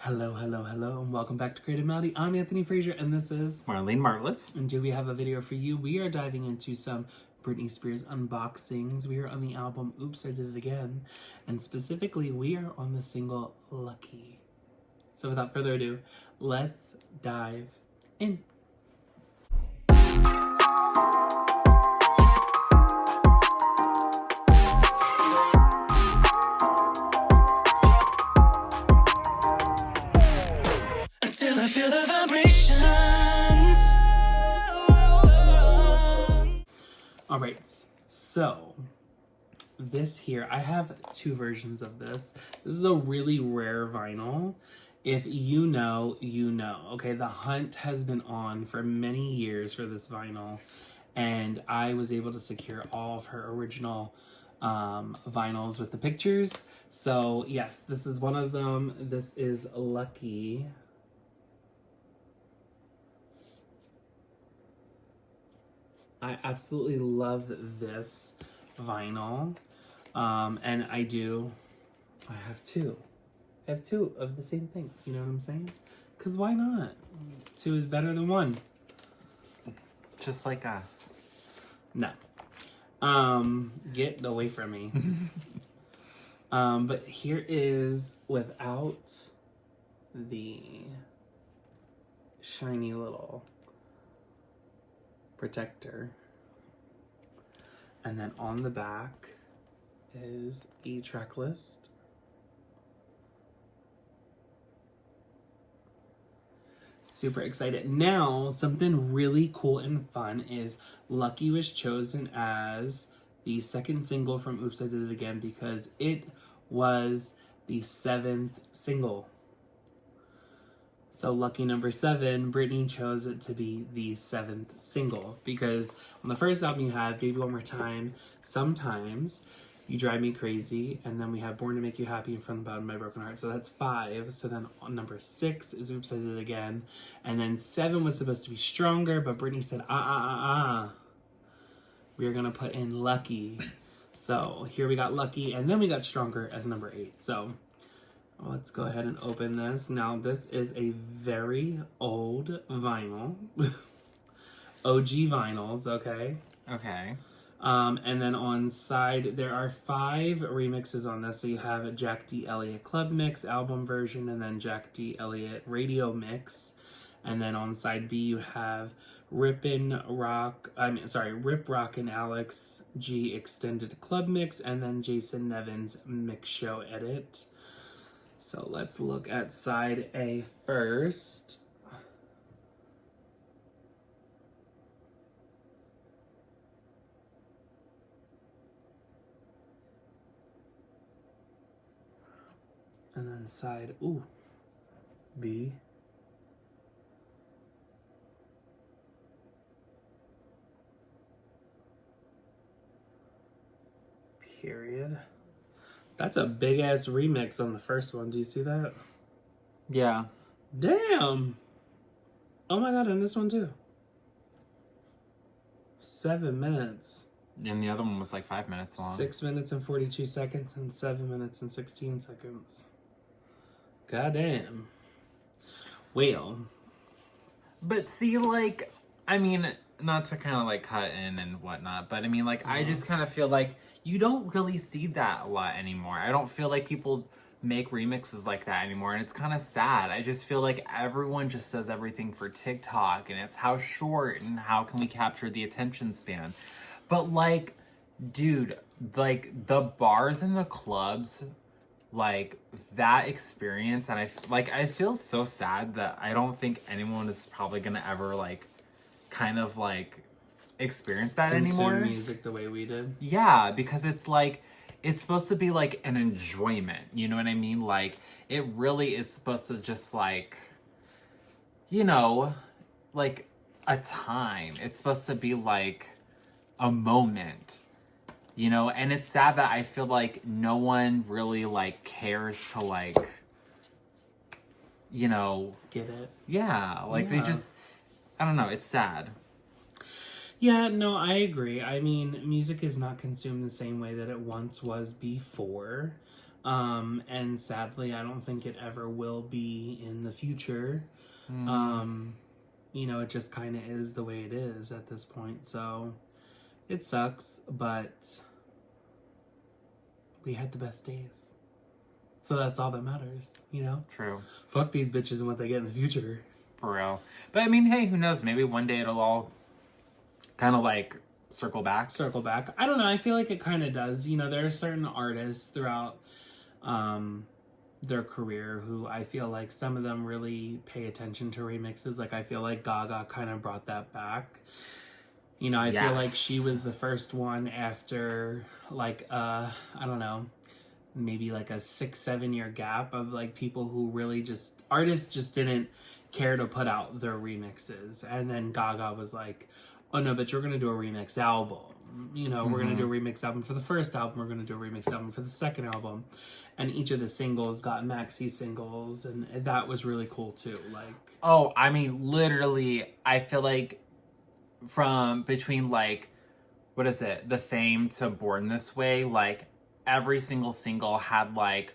Hello, hello, hello, and welcome back to Creative M.E.L.O.D.I. I'm Anthony Frazer, and this is Marlene Marvelous. And do we have a video for you? We are diving into some Britney Spears unboxings. We are on the album Oops, I Did It Again, and specifically, we are on the single Lucky. So without further ado, let's dive in. Until I feel the vibrations. All right, so this here, I have two versions of this. This is a really rare vinyl. If you know, you know. Okay, the hunt has been on for many years for this vinyl, and I was able to secure all of her original vinyls with the pictures. So yes, this is one of them. This is Lucky. I absolutely love this vinyl. And I have two. I have two of the same thing. You know what I'm saying? Because why not? Two is better than one. Just like us. No. Get away from me. But here is without the shiny little protector. And then on the back is a track list. Super excited. Now, something really cool and fun is Lucky was chosen as the second single from Oops, I Did It Again because it was the 7th single. So lucky number 7, Britney chose it to be the 7th single because on the first album you have Baby One More Time, Sometimes, You Drive Me Crazy, and then we have Born to Make You Happy and From the Bottom of My Broken Heart. So that's 5. So then on number 6 is Oops, I Did It Again. And then 7 was supposed to be Stronger, but Britney said, we're gonna put in Lucky. So here we got Lucky, and then we got Stronger as number 8. So let's go ahead and open this. Now, this is a very old vinyl. OG vinyls, okay? Okay. And then on side, there are 5 remixes on this. So you have a Jack D. Elliott Club Mix album version, and then Jack D. Elliott Radio Mix. And then on side B, you have Rip Rock and Alex G. Extended Club Mix, and then Jason Nevin's Mix Show Edit. So let's look at side A first. And then side, B. Period. That's a big ass remix on the first one. Do you see that? Yeah. Damn. Oh my god, and this one too. 7 minutes. And the other one was like 5 minutes long. 6 minutes and 42 seconds and 7 minutes and 16 seconds. God damn. Well. But see, like, I mean, not to kind of like cut in and whatnot, but I mean, like, I just kind of feel like you don't really see that a lot anymore. I don't feel like people make remixes like that anymore, and it's kind of sad. I just feel like everyone just does everything for TikTok, and it's how short and how can we capture the attention span. But like, dude, like the bars in the clubs, like that experience, and I feel so sad that I don't think anyone is probably gonna ever like kind of like experience that anymore. Music the way we did. Yeah, because it's like it's supposed to be like an enjoyment, you know what I mean? Like it really is supposed to just like, you know, like a time. It's supposed to be like a moment, you know? And it's sad that I feel like no one really like cares to like, you know, get it. Yeah, like they just, I don't know, it's sad. Yeah, no, I agree. I mean, music is not consumed the same way that it once was before. And sadly, I don't think it ever will be in the future. You know, it just kind of is the way it is at this point. So it sucks, but we had the best days. So that's all that matters, you know? True. Fuck these bitches and what they get in the future. For real. But I mean, hey, who knows? Maybe one day it'll all kind of like circle back. Circle back. I don't know. I feel like it kind of does. You know, there are certain artists throughout their career who I feel like some of them really pay attention to remixes. Like, I feel like Gaga kind of brought that back. You know, I feel like she was the first one after, like, I don't know, maybe like a 6-7 year gap of like people who really just, artists just didn't care to put out their remixes. And then Gaga was like, oh no, but you're going to do a remix album. You know, we're going to do a remix album for the first album. We're going to do a remix album for the second album. And each of the singles got maxi singles. And that was really cool too. Like, oh, I mean, literally, I feel like from between like, what is it? The Fame to Born This Way, like every single single had like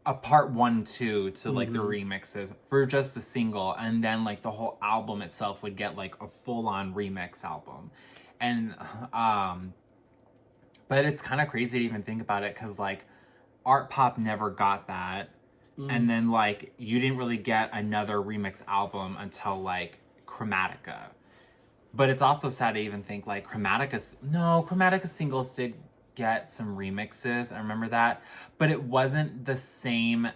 a part 1, 2 to like the remixes for just the single. And then like the whole album itself would get like a full on remix album. And, but it's kind of crazy to even think about it. 'Cause like Art Pop never got that. And then like you didn't really get another remix album until like Chromatica. But it's also sad to even think like Chromatica singles did get some remixes. I remember that. But it wasn't the same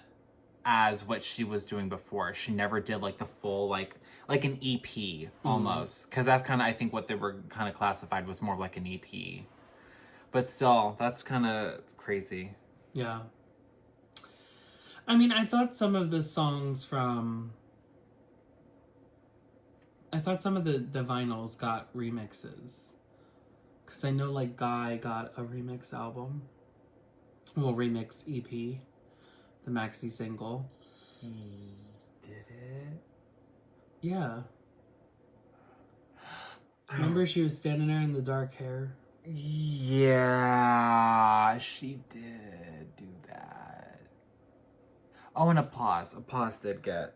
as what she was doing before. She never did like the full like an EP almost. Because that's kind of, I think what they were kind of classified was more like an EP. But still, that's kind of crazy. yeah. I mean, I thought some of the songs I thought some of the vinyls got remixes. Because I know, like, Guy got a remix album. Well, remix EP. The maxi single. He did it? Yeah. Remember she was standing there in the dark hair? Yeah, she did do that. Oh, and Applause. Applause did get...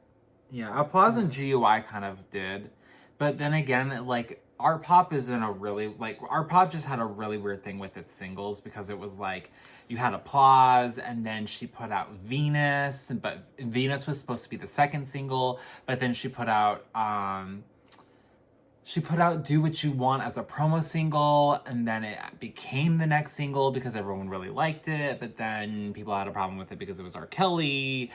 Yeah, Applause and GUI kind of did. But then again, like, Art Pop is in a really... Like, Art Pop just had a really weird thing with its singles because it was like, you had Applause, and then she put out Venus, but Venus was supposed to be the second single, but then she put out... She put out Do What You Want as a promo single, and then it became the next single because everyone really liked it, but then people had a problem with it because it was R. Kelly.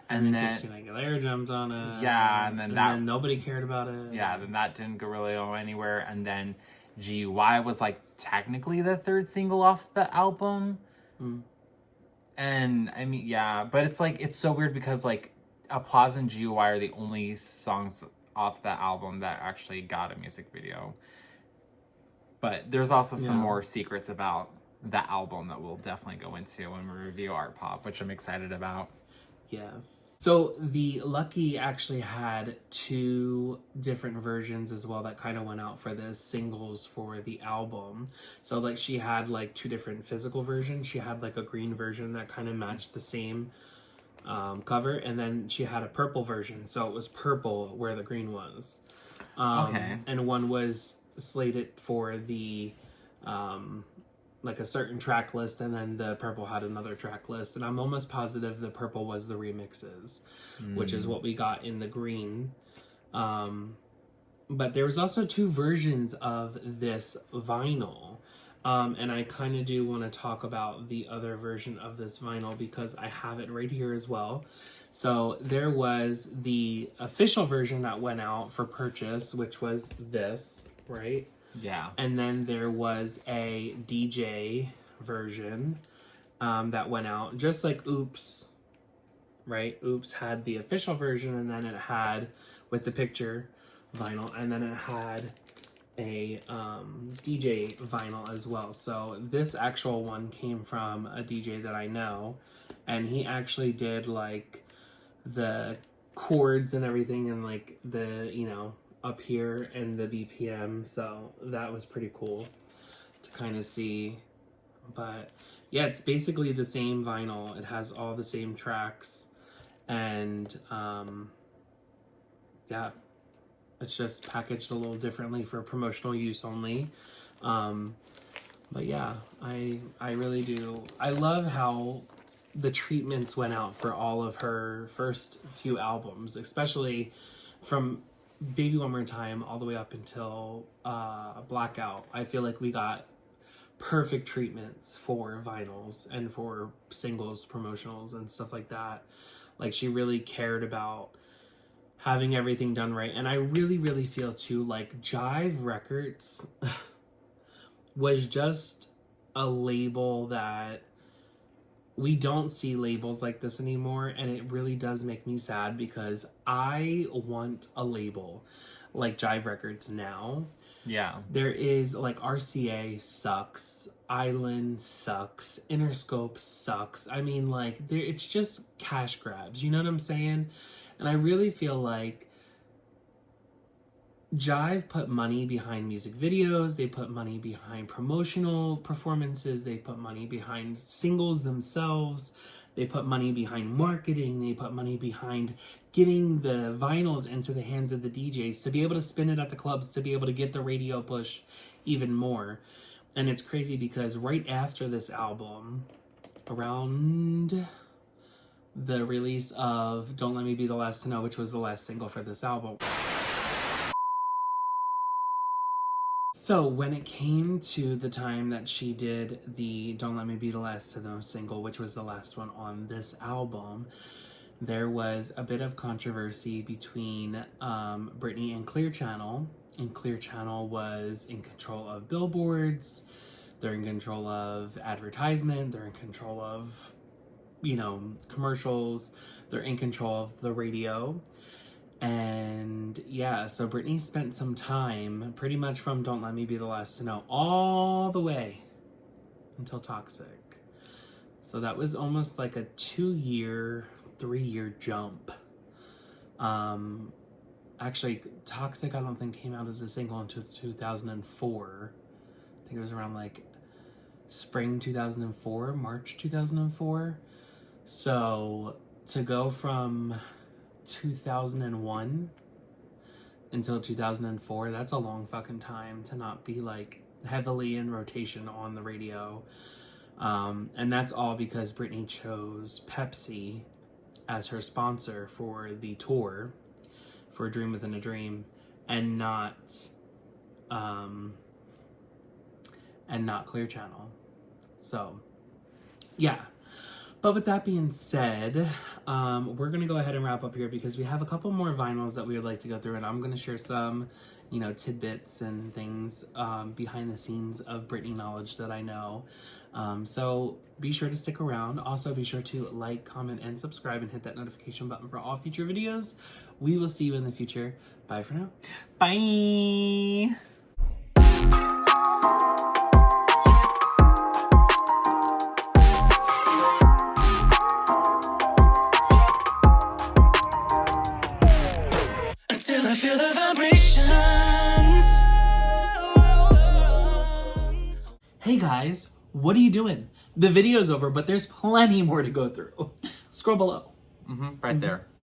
And then Christina Aguilera jumped on it. Yeah, and then nobody cared about it. Yeah, then that didn't really go anywhere. And then GUI was like technically the third single off the album. And I mean, yeah, but it's like, it's so weird because like Applause and GUI are the only songs off that album that actually got a music video. But there's also some more secrets about the album that we'll definitely go into when we review Art Pop, which I'm excited about. Yes. So the Lucky actually had 2 different versions as well that kind of went out for the singles for the album. So like she had like 2 different physical versions. She had like a green version that kind of matched the same cover, and then she had a purple version, so it was purple where the green was. Okay. And one was slated for the like a certain track list, and then the purple had another track list, and I'm almost positive the purple was the remixes, which is what we got in the green. But there was also 2 versions of this vinyl. And I kind of do want to talk about the other version of this vinyl because I have it right here as well. So there was the official version that went out for purchase, which was this, right? Yeah. And then there was a DJ version that went out, just like Oops, right? Oops had the official version, and then it had with the picture vinyl, and then it had a DJ vinyl as well. So this actual one came from a DJ that I know, and he actually did like the chords and everything, and like the, you know, up here and the BPM. So that was pretty cool to kind of see. But yeah, it's basically the same vinyl. It has all the same tracks, and yeah, it's just packaged a little differently for promotional use only. But yeah, I really do. I love how the treatments went out for all of her first few albums, especially from Baby One More Time all the way up until Blackout. I feel like we got perfect treatments for vinyls and for singles, promotionals, and stuff like that. Like, she really cared about having everything done right. And I really, really feel too like Jive Records was just a label that we don't see labels like this anymore, and it really does make me sad because I want a label like Jive Records now. Yeah. There is like RCA sucks, Island sucks, Interscope sucks. I mean, like, it's just cash grabs, you know what I'm saying? And I really feel like Jive put money behind music videos, they put money behind promotional performances, they put money behind singles themselves, they put money behind marketing, they put money behind getting the vinyls into the hands of the DJs to be able to spin it at the clubs, to be able to get the radio push even more. And it's crazy because right after this album, around the release of Don't Let Me Be the Last to Know, which was the last single for this album. So when it came to the time that she did the Don't Let Me Be the Last to Know single, which was the last one on this album, there was a bit of controversy between Britney and Clear Channel. And Clear Channel was in control of billboards, they're in control of advertisement, they're in control of, you know, commercials, they're in control of the radio. And yeah, so Britney spent some time pretty much from Don't Let Me Be the Last to Know all the way until Toxic. So that was almost like a 2-year, 3-year jump. Actually, Toxic I don't think came out as a single until 2004. I think it was around like spring 2004, March 2004. So to go from 2001 until 2004, that's a long fucking time to not be like heavily in rotation on the radio. And that's all because Britney chose Pepsi as her sponsor for the tour for A Dream Within a Dream, and not Clear Channel. So yeah. But with that being said, we're going to go ahead and wrap up here because we have a couple more vinyls that we would like to go through, and I'm going to share some, you know, tidbits and things behind the scenes of Britney knowledge that I know. So be sure to stick around. Also, be sure to like, comment, and subscribe, and hit that notification button for all future videos. We will see you in the future. Bye for now. Bye! Till I feel the vibrations. Hey guys, what are you doing? The video's over, but there's plenty more to go through. Scroll below. Right there.